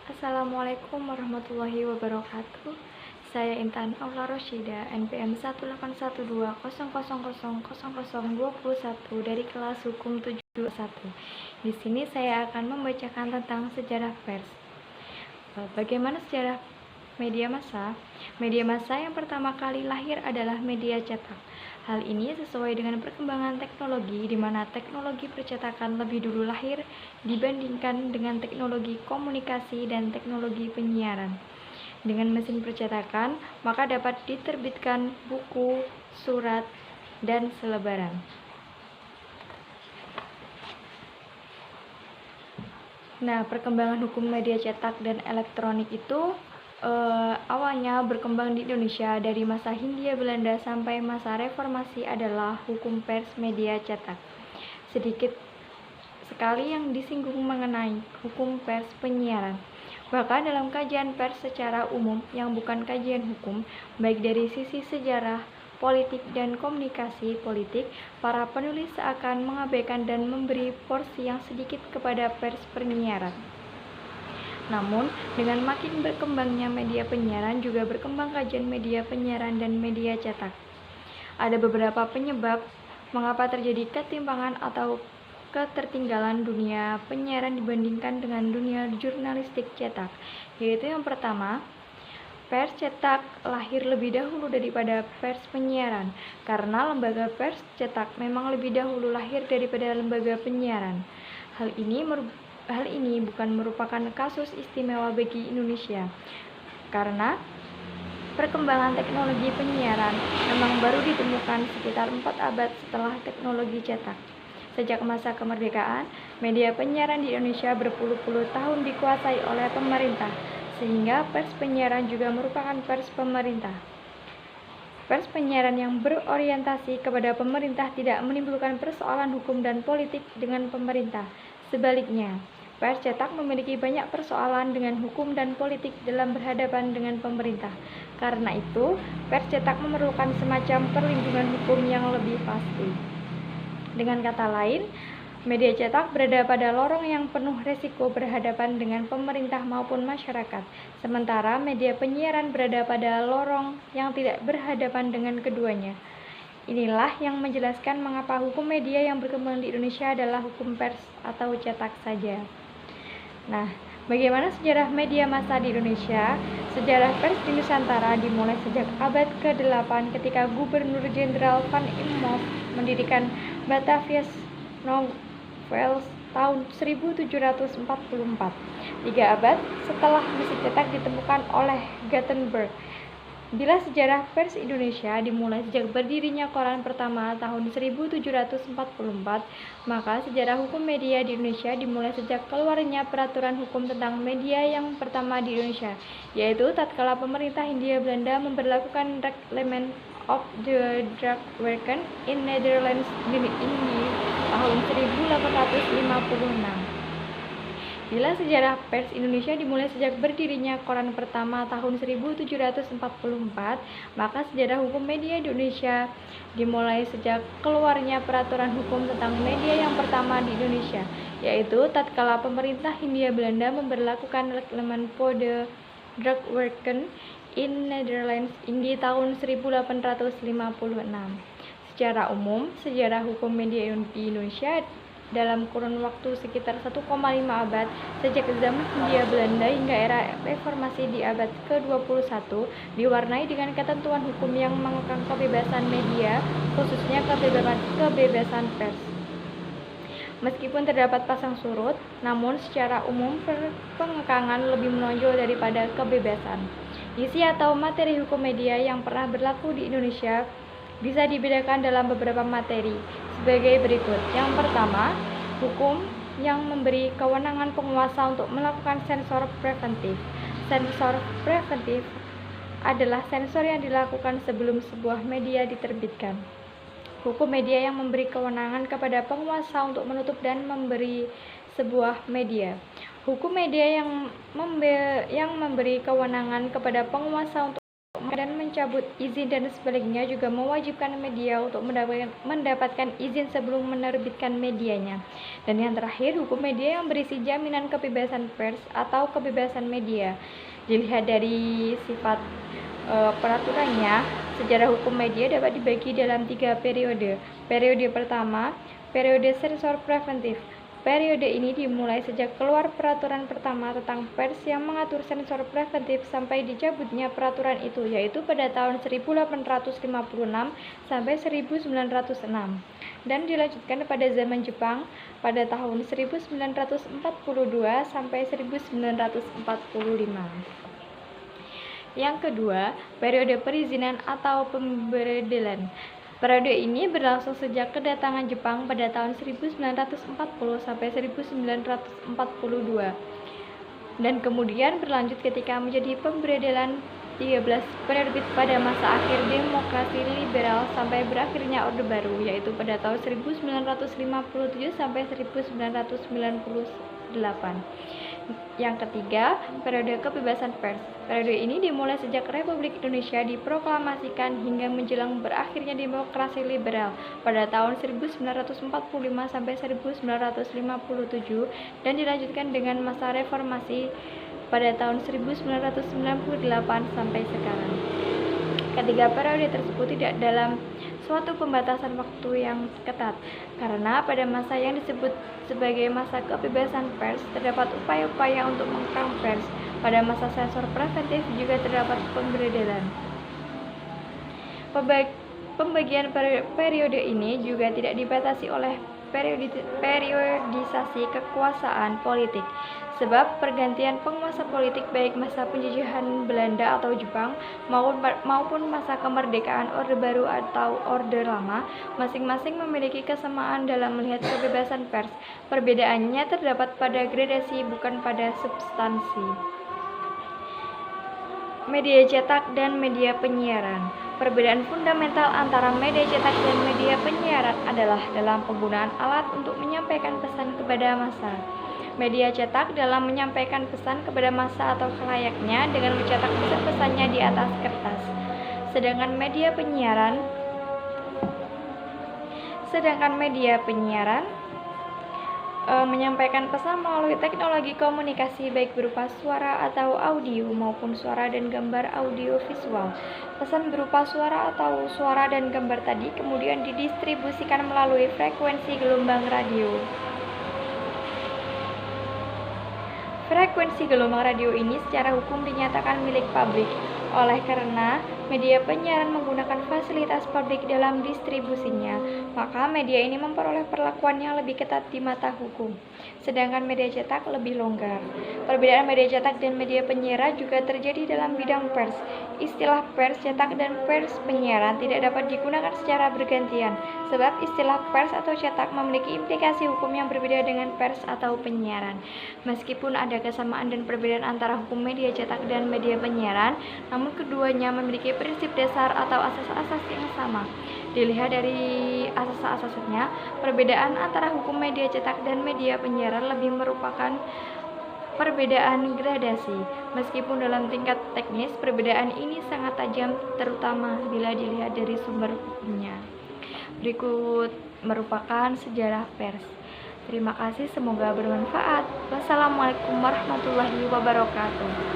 Assalamualaikum warahmatullahi wabarakatuh. Saya Intan Aula Rosyida, NPM 18120000021 dari kelas Hukum 71. Di sini saya akan membacakan tentang sejarah pers. Bagaimana sejarah media massa? Media massa yang pertama kali lahir adalah media cetak. Hal ini sesuai dengan perkembangan teknologi, di mana teknologi percetakan lebih dulu lahir dibandingkan dengan teknologi komunikasi dan teknologi penyiaran. Dengan mesin percetakan, maka dapat diterbitkan buku, surat, dan selebaran. Nah, perkembangan hukum media cetak dan elektronik itu awalnya berkembang di Indonesia dari masa Hindia Belanda sampai masa reformasi adalah hukum pers media cetak. Sedikit sekali yang disinggung mengenai hukum pers penyiaran. Bahkan dalam kajian pers secara umum yang bukan kajian hukum, baik dari sisi sejarah, politik, dan komunikasi politik, para penulis seakan mengabaikan dan memberi porsi yang sedikit kepada pers penyiaran. Namun, dengan makin berkembangnya media penyiaran, juga berkembang kajian media penyiaran dan media cetak. Ada beberapa penyebab mengapa terjadi ketimpangan atau ketertinggalan dunia penyiaran dibandingkan dengan dunia jurnalistik cetak, yaitu yang pertama, pers cetak lahir lebih dahulu daripada pers penyiaran, karena lembaga pers cetak memang lebih dahulu lahir daripada lembaga penyiaran. Hal ini bukan merupakan kasus istimewa bagi Indonesia, karena perkembangan teknologi penyiaran memang baru ditemukan sekitar 4 abad setelah teknologi cetak. Sejak masa kemerdekaan, media penyiaran di Indonesia berpuluh-puluh tahun dikuasai oleh pemerintah, sehingga pers penyiaran juga merupakan pers pemerintah. Pers penyiaran yang berorientasi kepada pemerintah tidak menimbulkan persoalan hukum dan politik dengan pemerintah. Sebaliknya, pers cetak memiliki banyak persoalan dengan hukum dan politik dalam berhadapan dengan pemerintah. Karena itu, pers cetak memerlukan semacam perlindungan hukum yang lebih pasti. Dengan kata lain, media cetak berada pada lorong yang penuh resiko berhadapan dengan pemerintah maupun masyarakat, sementara media penyiaran berada pada lorong yang tidak berhadapan dengan keduanya. Inilah yang menjelaskan mengapa hukum media yang berkembang di Indonesia adalah hukum pers atau cetak saja. Nah, bagaimana sejarah media massa di Indonesia? Sejarah pers di Nusantara dimulai sejak abad ke-8 ketika Gubernur Jenderal Van Imhoff mendirikan Batavia's Novels tahun 1744, 3 abad setelah mesin cetak ditemukan oleh Gutenberg. Bila sejarah pers Indonesia dimulai sejak berdirinya koran pertama tahun 1744, maka sejarah hukum media di Indonesia dimulai sejak keluarnya peraturan hukum tentang media yang pertama di Indonesia, yaitu tatkala pemerintah Hindia Belanda memberlakukan Reglement of the Drukwerken in Netherlands di tahun 1856. Bila sejarah pers Indonesia dimulai sejak berdirinya koran pertama tahun 1744, maka sejarah hukum media di Indonesia dimulai sejak keluarnya peraturan hukum tentang media yang pertama di Indonesia, yaitu tatkala pemerintah Hindia Belanda memberlakukan Reglement for the Drukwerken in Netherlands di tahun 1856. Secara umum, sejarah hukum media di Indonesia dalam kurun waktu sekitar 1,5 abad sejak zaman Hindia Belanda hingga era reformasi di abad ke-21 diwarnai dengan ketentuan hukum yang mengekang kebebasan media, khususnya kebebasan pers. Meskipun terdapat pasang surut, namun secara umum pengekangan lebih menonjol daripada kebebasan. Isi atau materi hukum media yang pernah berlaku di Indonesia bisa dibedakan dalam beberapa materi sebagai berikut. Yang pertama, hukum yang memberi kewenangan penguasa untuk melakukan sensor preventif. Sensor preventif adalah sensor yang dilakukan sebelum sebuah media diterbitkan. Hukum media yang memberi kewenangan kepada penguasa untuk menutup dan memberi sebuah media. Hukum media yang memberi kewenangan kepada penguasa untuk dan mencabut izin dan sebaliknya juga mewajibkan media untuk mendapatkan izin sebelum menerbitkan medianya. Dan yang terakhir, hukum media yang berisi jaminan kebebasan pers atau kebebasan media. Dilihat dari sifat peraturannya, sejarah hukum media dapat dibagi dalam 3 periode. Periode pertama, periode sensor preventif. Periode ini dimulai sejak keluar peraturan pertama tentang pers yang mengatur sensor preventif sampai dicabutnya peraturan itu, yaitu pada tahun 1856 sampai 1906, dan dilanjutkan pada zaman Jepang pada tahun 1942 sampai 1945. Yang kedua, periode perizinan atau pemberedelan. Periode ini berlangsung sejak kedatangan Jepang pada tahun 1940 sampai 1942 dan kemudian berlanjut ketika menjadi pemberedelan 13 penerbit pada masa akhir demokrasi liberal sampai berakhirnya Orde Baru, yaitu pada tahun 1957 sampai 1998. Yang ketiga, periode kebebasan pers. Periode ini dimulai sejak Republik Indonesia diproklamasikan hingga menjelang berakhirnya demokrasi liberal pada tahun 1945 sampai 1957 dan dilanjutkan dengan masa reformasi pada tahun 1998 sampai sekarang. Ketiga periode tersebut tidak dalam suatu pembatasan waktu yang ketat, karena pada masa yang disebut sebagai masa kebebasan pers terdapat upaya-upaya untuk mengekang pers. Pada masa sensor preventif juga terdapat pemberedelan. Pembagian periode ini juga tidak dibatasi oleh periodisasi kekuasaan politik, sebab pergantian penguasa politik baik masa penjajahan Belanda atau Jepang maupun masa kemerdekaan Orde Baru atau Orde Lama masing-masing memiliki kesamaan dalam melihat kebebasan pers. Perbedaannya terdapat pada gradasi bukan pada substansi. Media cetak dan media penyiaran. Perbedaan fundamental antara media cetak dan media penyiaran adalah dalam penggunaan alat untuk menyampaikan pesan kepada massa. Media cetak dalam menyampaikan pesan kepada massa atau khalayaknya dengan mencetak pesan-pesannya di atas kertas. Sedangkan media penyiaran menyampaikan pesan melalui teknologi komunikasi baik berupa suara atau audio maupun suara dan gambar audio visual. Pesan berupa suara atau suara dan gambar tadi kemudian didistribusikan melalui frekuensi gelombang radio. Frekuensi gelombang radio ini secara hukum dinyatakan milik publik. Oleh karena media penyiaran menggunakan fasilitas publik dalam distribusinya, maka media ini memperoleh perlakuan yang lebih ketat di mata hukum, sedangkan media cetak lebih longgar. Perbedaan media cetak dan media penyiaran juga terjadi dalam bidang pers. Istilah pers cetak dan pers penyiaran tidak dapat digunakan secara bergantian, sebab istilah pers atau cetak memiliki implikasi hukum yang berbeda dengan pers atau penyiaran. Meskipun ada kesamaan dan perbedaan antara hukum media cetak dan media penyiaran, namun keduanya memiliki prinsip dasar atau asas-asas yang sama. Dilihat dari asas-asasnya, perbedaan antara hukum media cetak dan media penyiaran lebih merupakan perbedaan gradasi. Meskipun dalam tingkat teknis, perbedaan ini sangat tajam, terutama bila dilihat dari sumber hukumnya. Berikut merupakan sejarah pers. Terima kasih, semoga bermanfaat. Wassalamualaikum warahmatullahi wabarakatuh.